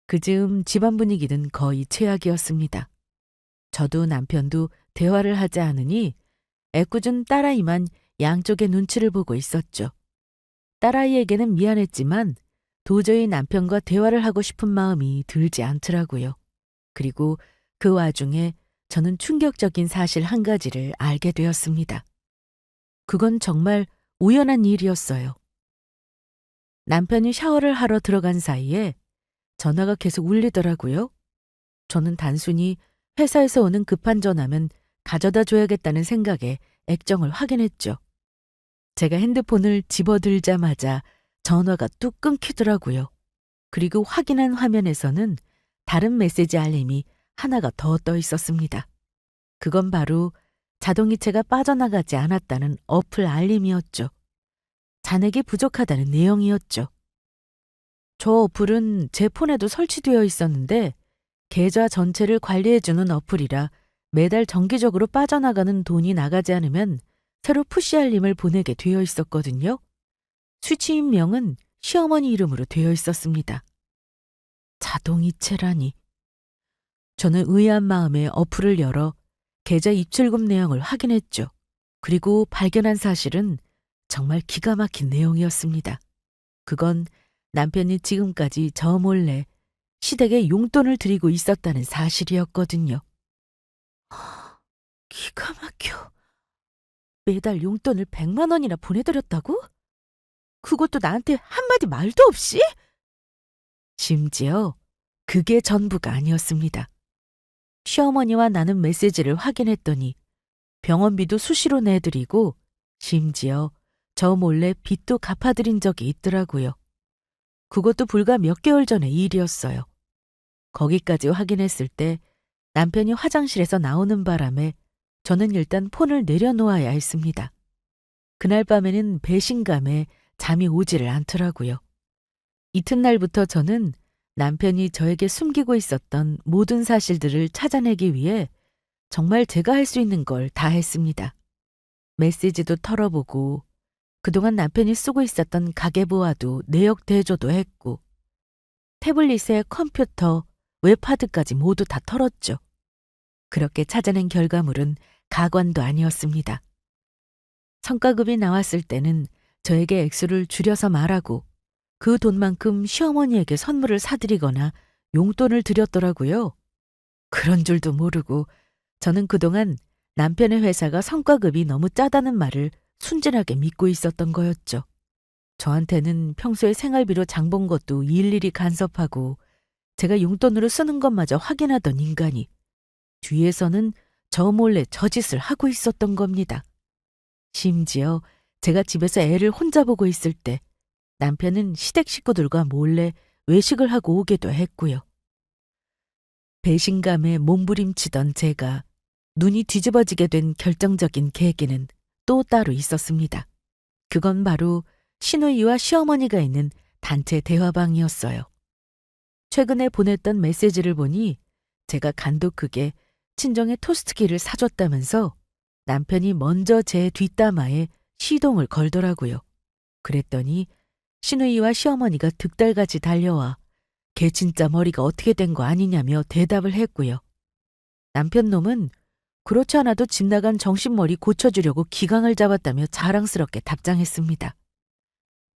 그 즈음 집안 분위기는 거의 최악이었습니다. 저도 남편도 대화를 하지 않으니 애꿎은 딸아이만 양쪽의 눈치를 보고 있었죠. 딸아이에게는 미안했지만 도저히 남편과 대화를 하고 싶은 마음이 들지 않더라고요. 그리고 그 와중에 저는 충격적인 사실 한 가지를 알게 되었습니다. 그건 정말 우연한 일이었어요. 남편이 샤워를 하러 들어간 사이에 전화가 계속 울리더라고요. 저는 단순히 회사에서 오는 급한 전화면 가져다 줘야겠다는 생각에 액정을 확인했죠. 제가 핸드폰을 집어들자마자 전화가 뚝 끊기더라고요. 그리고 확인한 화면에서는 다른 메시지 알림이 하나가 더 떠 있었습니다. 그건 바로 자동이체가 빠져나가지 않았다는 어플 알림이었죠. 잔액이 부족하다는 내용이었죠. 저 어플은 제 폰에도 설치되어 있었는데 계좌 전체를 관리해주는 어플이라 매달 정기적으로 빠져나가는 돈이 나가지 않으면 새로 푸시 알림을 보내게 되어 있었거든요. 수취인명은 시어머니 이름으로 되어 있었습니다. 자동이체라니. 저는 의아한 마음에 어플을 열어 계좌 입출금 내용을 확인했죠. 그리고 발견한 사실은 정말 기가 막힌 내용이었습니다. 그건 남편이 지금까지 저 몰래 시댁에 용돈을 드리고 있었다는 사실이었거든요. 기가 막혀. 매달 용돈을 100만 원이나 보내드렸다고? 그것도 나한테 한마디 말도 없이? 심지어 그게 전부가 아니었습니다. 시어머니와 나눈 메시지를 확인했더니 병원비도 수시로 내드리고 심지어 저 몰래 빚도 갚아드린 적이 있더라고요. 그것도 불과 몇 개월 전의 일이었어요. 거기까지 확인했을 때 남편이 화장실에서 나오는 바람에 저는 일단 폰을 내려놓아야 했습니다. 그날 밤에는 배신감에 잠이 오지를 않더라고요. 이튿날부터 저는 남편이 저에게 숨기고 있었던 모든 사실들을 찾아내기 위해 정말 제가 할 수 있는 걸 다 했습니다. 메시지도 털어보고 그동안 남편이 쓰고 있었던 가계부와도 내역 대조도 했고 태블릿에 컴퓨터, 웹하드까지 모두 다 털었죠. 그렇게 찾아낸 결과물은 가관도 아니었습니다. 성과급이 나왔을 때는 저에게 액수를 줄여서 말하고 그 돈만큼 시어머니에게 선물을 사드리거나 용돈을 드렸더라고요. 그런 줄도 모르고 저는 그동안 남편의 회사가 성과급이 너무 짜다는 말을 순진하게 믿고 있었던 거였죠. 저한테는 평소에 생활비로 장 본 것도 일일이 간섭하고 제가 용돈으로 쓰는 것마저 확인하던 인간이 뒤에서는 저 몰래 저짓을 하고 있었던 겁니다. 심지어 제가 집에서 애를 혼자 보고 있을 때 남편은 시댁 식구들과 몰래 외식을 하고 오기도 했고요. 배신감에 몸부림치던 제가 눈이 뒤집어지게 된 결정적인 계기는 또 따로 있었습니다. 그건 바로 시누이와 시어머니가 있는 단체 대화방이었어요. 최근에 보냈던 메시지를 보니 제가 간도 크게 친정에 토스트기를 사줬다면서 남편이 먼저 제 뒷담화에 시동을 걸더라고요. 그랬더니 시누이와 시어머니가 득달같이 달려와 걔 진짜 머리가 어떻게 된 거 아니냐며 대답을 했고요. 남편 놈은 그렇지 않아도 집 나간 정신머리 고쳐주려고 기강을 잡았다며 자랑스럽게 답장했습니다.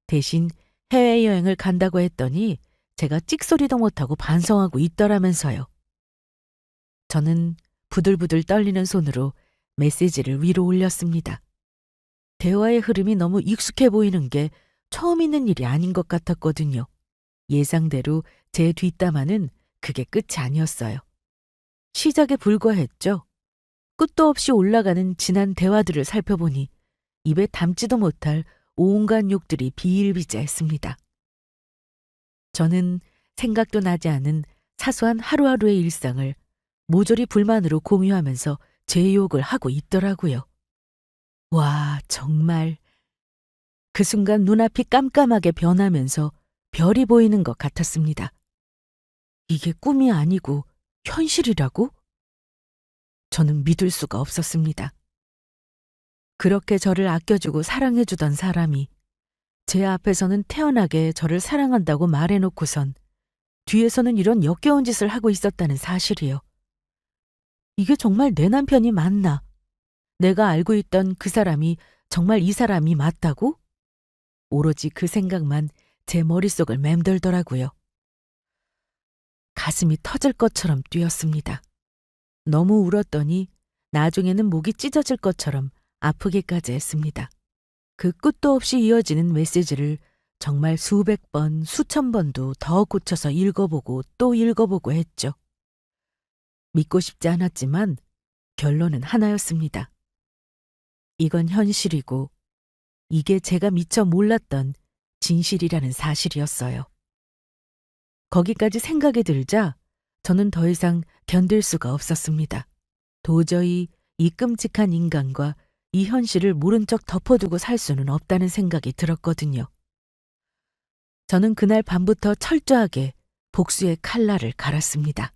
대신 해외여행을 간다고 했더니 제가 찍소리도 못하고 반성하고 있더라면서요. 저는 부들부들 떨리는 손으로 메시지를 위로 올렸습니다. 대화의 흐름이 너무 익숙해 보이는 게 처음 있는 일이 아닌 것 같았거든요. 예상대로 제 뒷담화는 그게 끝이 아니었어요. 시작에 불과했죠. 끝도 없이 올라가는 지난 대화들을 살펴보니 입에 담지도 못할 온갖 욕들이 비일비재했습니다. 저는 생각도 나지 않은 사소한 하루하루의 일상을 모조리 불만으로 공유하면서 제 욕을 하고 있더라고요. 와, 정말. 그 순간 눈앞이 깜깜하게 변하면서 별이 보이는 것 같았습니다. 이게 꿈이 아니고 현실이라고? 저는 믿을 수가 없었습니다. 그렇게 저를 아껴주고 사랑해주던 사람이 제 앞에서는 태연하게 저를 사랑한다고 말해놓고선 뒤에서는 이런 역겨운 짓을 하고 있었다는 사실이요. 이게 정말 내 남편이 맞나? 내가 알고 있던 그 사람이 정말 이 사람이 맞다고? 오로지 그 생각만 제 머릿속을 맴돌더라고요. 가슴이 터질 것처럼 뛰었습니다. 너무 울었더니 나중에는 목이 찢어질 것처럼 아프기까지 했습니다. 그 끝도 없이 이어지는 메시지를 정말 수백 번, 수천 번도 더 고쳐서 읽어보고 또 읽어보고 했죠. 믿고 싶지 않았지만 결론은 하나였습니다. 이건 현실이고 이게 제가 미처 몰랐던 진실이라는 사실이었어요. 거기까지 생각이 들자 저는 더 이상 견딜 수가 없었습니다. 도저히 이 끔찍한 인간과 이 현실을 모른 척 덮어두고 살 수는 없다는 생각이 들었거든요. 저는 그날 밤부터 철저하게 복수의 칼날을 갈았습니다.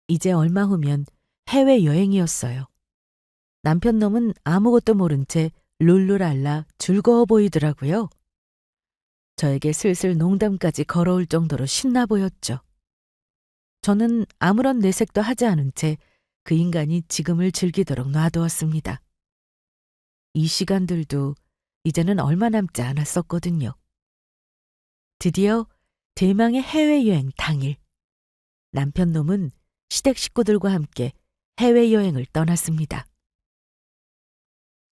이제 얼마 후면 해외여행이었어요. 남편 놈은 아무것도 모른 채 룰루랄라 즐거워 보이더라고요. 저에게 슬슬 농담까지 걸어올 정도로 신나 보였죠. 저는 아무런 내색도 하지 않은 채 그 인간이 지금을 즐기도록 놔두었습니다. 이 시간들도 이제는 얼마 남지 않았었거든요. 드디어 대망의 해외여행 당일, 남편 놈은 시댁 식구들과 함께 해외여행을 떠났습니다.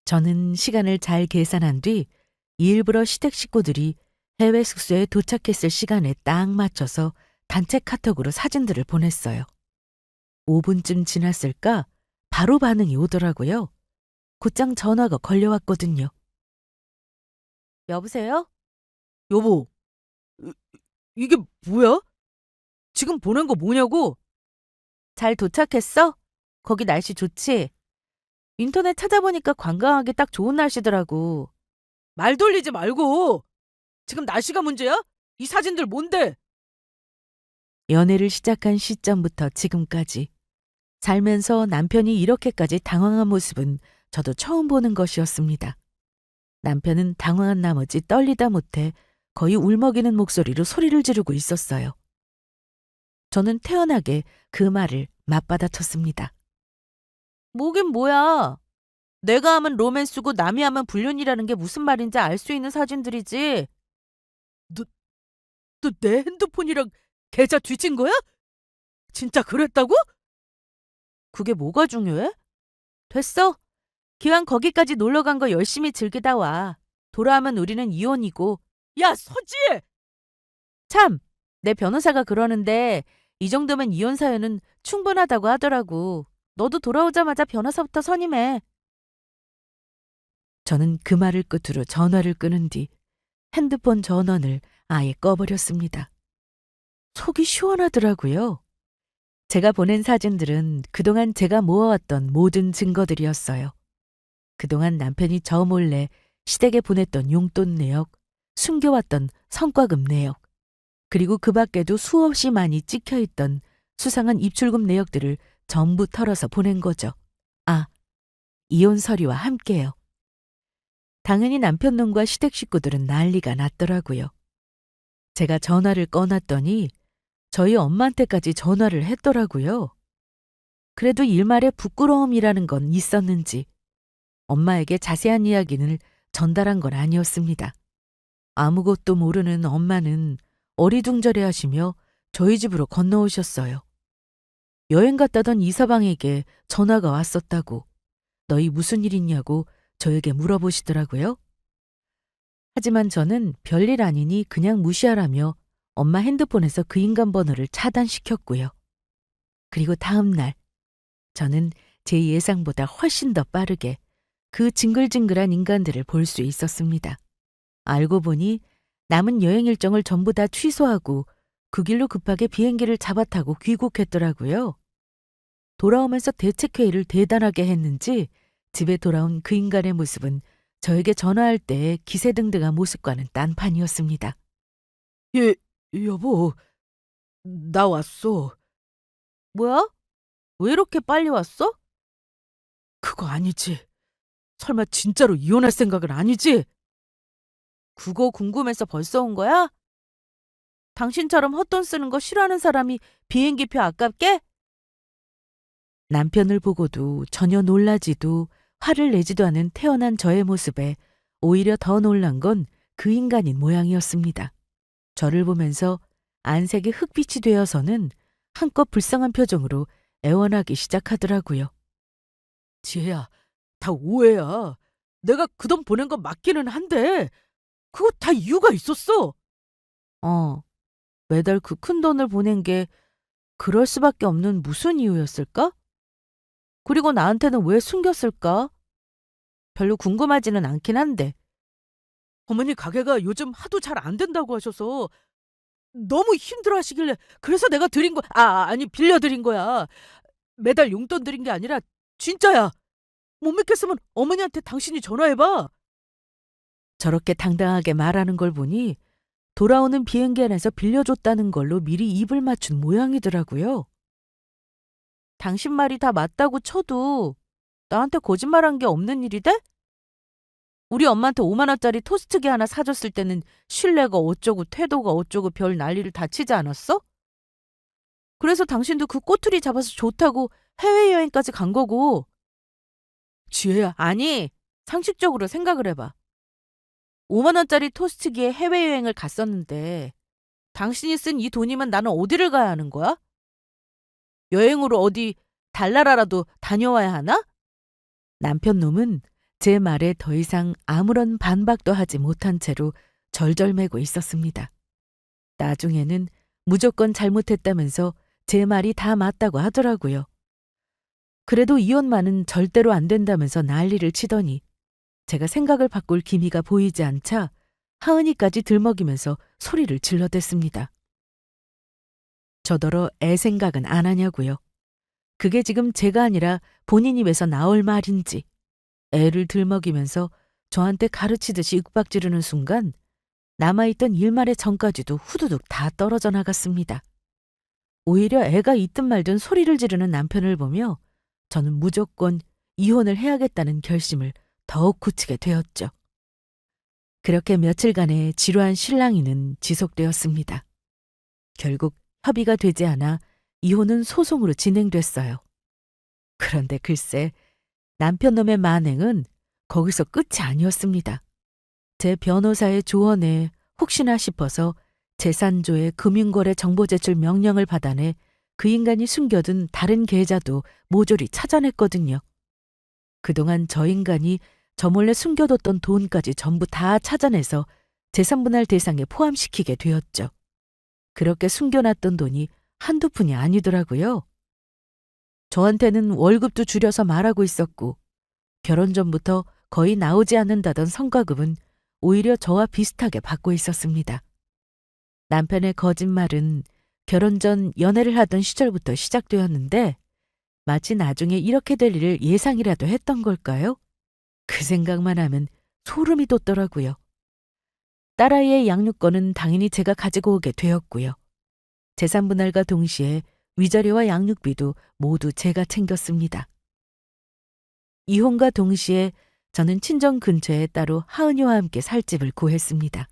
저는 시간을 잘 계산한 뒤 일부러 시댁 식구들이 해외 숙소에 도착했을 시간에 딱 맞춰서 단체 카톡으로 사진들을 보냈어요. 5분쯤 지났을까 바로 반응이 오더라고요. 곧장 전화가 걸려왔거든요. 여보세요?
여보, 이게 뭐야? 지금 보낸 거 뭐냐고?
잘 도착했어? 거기 날씨 좋지? 인터넷 찾아보니까 관광하기 딱 좋은 날씨더라고.
말 돌리지 말고. 지금 날씨가 문제야? 이 사진들 뭔데?
연애를 시작한 시점부터 지금까지 살면서 남편이 이렇게까지 당황한 모습은 저도 처음 보는 것이었습니다. 남편은 당황한 나머지 떨리다 못해 거의 울먹이는 목소리로 소리를 지르고 있었어요. 저는 태연하게 그 말을 맞받아쳤습니다. 뭐긴 뭐야. 내가 하면 로맨스고 남이 하면 불륜이라는 게 무슨 말인지 알 수 있는 사진들이지.
너 내 핸드폰이랑 계좌 뒤진 거야? 진짜 그랬다고?
그게 뭐가 중요해? 됐어. 기왕 거기까지 놀러 간 거 열심히 즐기다 와. 돌아오면 우리는 이혼이고.
야, 서지!
참, 내 변호사가 그러는데 이 정도면 이혼 사유는 충분하다고 하더라고. 너도 돌아오자마자 변호사부터 선임해. 저는 그 말을 끝으로 전화를 끊은 뒤 핸드폰 전원을 아예 꺼버렸습니다. 속이 시원하더라고요. 제가 보낸 사진들은 그동안 제가 모아왔던 모든 증거들이었어요. 그동안 남편이 저 몰래 시댁에 보냈던 용돈 내역, 숨겨왔던 성과금 내역, 그리고 그 밖에도 수없이 많이 찍혀있던 수상한 입출금 내역들을 전부 털어서 보낸 거죠. 아, 이혼 서류와 함께요. 당연히 남편 놈과 시댁 식구들은 난리가 났더라고요. 제가 전화를 꺼놨더니 저희 엄마한테까지 전화를 했더라고요. 그래도 일말의 부끄러움이라는 건 있었는지 엄마에게 자세한 이야기를 전달한 건 아니었습니다. 아무것도 모르는 엄마는 어리둥절해 하시며 저희 집으로 건너오셨어요. 여행 갔다던 이서방에게 전화가 왔었다고, 너희 무슨 일 있냐고 저에게 물어보시더라고요. 하지만 저는 별일 아니니 그냥 무시하라며 엄마 핸드폰에서 그 인간 번호를 차단시켰고요. 그리고 다음 날 저는 제 예상보다 훨씬 더 빠르게 그 징글징글한 인간들을 볼 수 있었습니다. 알고 보니 남은 여행 일정을 전부 다 취소하고 그 길로 급하게 비행기를 잡아타고 귀국했더라고요. 돌아오면서 대책회의를 대단하게 했는지 집에 돌아온 그 인간의 모습은 저에게 전화할 때의 기세등등한 모습과는 딴판이었습니다.
예, 여보, 나 왔어. 뭐야? 왜 이렇게 빨리 왔어? 그거 아니지. 설마 진짜로 이혼할 생각은 아니지? 그거 궁금해서 벌써 온 거야? 당신처럼 헛돈 쓰는 거 싫어하는 사람이 비행기표 아깝게?
남편을 보고도 전혀 놀라지도 화를 내지도 않은 태어난 저의 모습에 오히려 더 놀란 건 그 인간인 모양이었습니다. 저를 보면서 안색이 흑빛이 되어서는 한껏 불쌍한 표정으로 애원하기 시작하더라고요.
지혜야, 다 오해야. 내가 그 돈 보낸 건 맞기는 한데 그거 다 이유가 있었어.
매달 그 큰 돈을 보낸 게 그럴 수밖에 없는 무슨 이유였을까? 그리고 나한테는 왜 숨겼을까? 별로 궁금하지는 않긴 한데.
어머니 가게가 요즘 하도 잘 안 된다고 하셔서 너무 힘들어 하시길래 그래서 내가 드린 거, 아니 빌려 드린 거야. 매달 용돈 드린 게 아니라 진짜야. 못 믿겠으면 어머니한테 당신이 전화해봐.
저렇게 당당하게 말하는 걸 보니 돌아오는 비행기 안에서 빌려줬다는 걸로 미리 입을 맞춘 모양이더라고요. 당신 말이 다 맞다고 쳐도 나한테 거짓말한 게 없는 일이 돼? 우리 엄마한테 5만 원짜리 토스트기 하나 사줬을 때는 신뢰가 어쩌고 태도가 어쩌고 별 난리를 다 치지 않았어? 그래서 당신도 그 꼬투리 잡아서 좋다고 해외여행까지 간 거고.
지혜야,
아니, 상식적으로 생각을 해봐. 5만 원짜리 토스트기에 해외여행을 갔었는데 당신이 쓴 이 돈이면 나는 어디를 가야 하는 거야? 여행으로 어디 달나라라도 다녀와야 하나? 남편 놈은 제 말에 더 이상 아무런 반박도 하지 못한 채로 절절매고 있었습니다. 나중에는 무조건 잘못했다면서 제 말이 다 맞다고 하더라고요. 그래도 이혼만은 절대로 안 된다면서 난리를 치더니 제가 생각을 바꿀 기미가 보이지 않자 하은이까지 들먹이면서 소리를 질러댔습니다. 저더러 애 생각은 안 하냐고요. 그게 지금 제가 아니라 본인 입에서 나올 말인지. 애를 들먹이면서 저한테 가르치듯이 윽박 지르는 순간 남아있던 일말의 정까지도 후두둑 다 떨어져 나갔습니다. 오히려 애가 있든 말든 소리를 지르는 남편을 보며 저는 무조건 이혼을 해야겠다는 결심을 더욱 굳히게 되었죠. 그렇게 며칠간의 지루한 실랑이는 지속되었습니다. 결국 협의가 되지 않아 이혼은 소송으로 진행됐어요. 그런데 글쎄 남편 놈의 만행은 거기서 끝이 아니었습니다. 제 변호사의 조언에 혹시나 싶어서 재산조의 금융거래 정보 제출 명령을 받아내 그 인간이 숨겨둔 다른 계좌도 모조리 찾아냈거든요. 그동안 저 인간이 저 몰래 숨겨뒀던 돈까지 전부 다 찾아내서 재산분할 대상에 포함시키게 되었죠. 그렇게 숨겨놨던 돈이 한두 푼이 아니더라고요. 저한테는 월급도 줄여서 말하고 있었고 결혼 전부터 거의 나오지 않는다던 성과급은 오히려 저와 비슷하게 받고 있었습니다. 남편의 거짓말은 결혼 전 연애를 하던 시절부터 시작되었는데 마치 나중에 이렇게 될 일을 예상이라도 했던 걸까요? 그 생각만 하면 소름이 돋더라고요. 딸아이의 양육권은 당연히 제가 가지고 오게 되었고요. 재산분할과 동시에 위자료와 양육비도 모두 제가 챙겼습니다. 이혼과 동시에 저는 친정 근처에 따로 하은이와 함께 살 집을 구했습니다.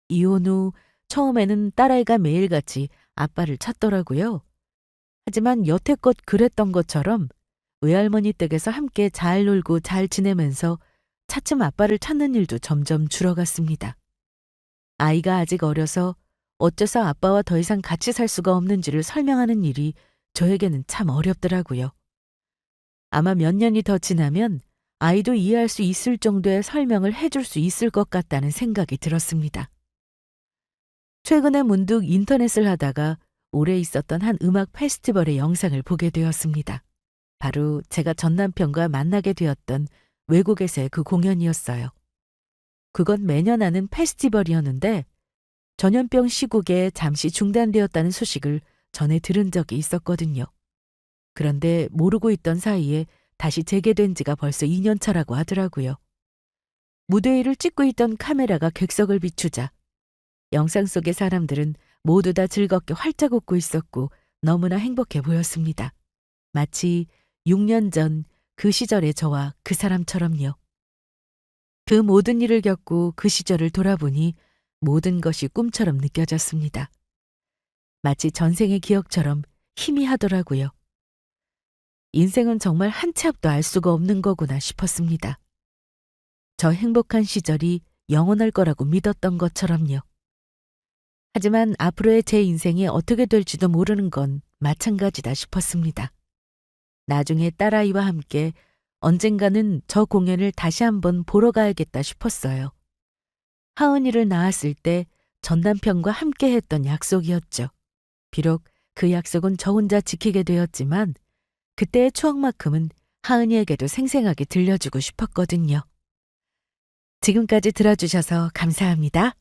이혼 후 처음에는 딸아이가 매일같이 아빠를 찾더라고요. 하지만 여태껏 그랬던 것처럼 외할머니 댁에서 함께 잘 놀고 잘 지내면서 차츰 아빠를 찾는 일도 점점 줄어갔습니다. 아이가 아직 어려서 어째서 아빠와 더 이상 같이 살 수가 없는지를 설명하는 일이 저에게는 참 어렵더라고요. 아마 몇 년이 더 지나면 아이도 이해할 수 있을 정도의 설명을 해줄 수 있을 것 같다는 생각이 들었습니다. 최근에 문득 인터넷을 하다가 올해 있었던 한 음악 페스티벌의 영상을 보게 되었습니다. 바로 제가 전 남편과 만나게 되었던 외국에서의 그 공연이었어요. 그건 매년 하는 페스티벌이었는데 전염병 시국에 잠시 중단되었다는 소식을 전에 들은 적이 있었거든요. 그런데 모르고 있던 사이에 다시 재개된 지가 벌써 2년 차라고 하더라고요. 무대 위를 찍고 있던 카메라가 객석을 비추자 영상 속의 사람들은 모두 다 즐겁게 활짝 웃고 있었고 너무나 행복해 보였습니다. 마치 6년 전 그 시절의 저와 그 사람처럼요. 그 모든 일을 겪고 그 시절을 돌아보니 모든 것이 꿈처럼 느껴졌습니다. 마치 전생의 기억처럼 희미하더라고요. 인생은 정말 한 치 앞도 알 수가 없는 거구나 싶었습니다. 저 행복한 시절이 영원할 거라고 믿었던 것처럼요. 하지만 앞으로의 제 인생이 어떻게 될지도 모르는 건 마찬가지다 싶었습니다. 나중에 딸아이와 함께 언젠가는 저 공연을 다시 한번 보러 가야겠다 싶었어요. 하은이를 낳았을 때 전 남편과 함께 했던 약속이었죠. 비록 그 약속은 저 혼자 지키게 되었지만 그때의 추억만큼은 하은이에게도 생생하게 들려주고 싶었거든요. 지금까지 들어주셔서 감사합니다.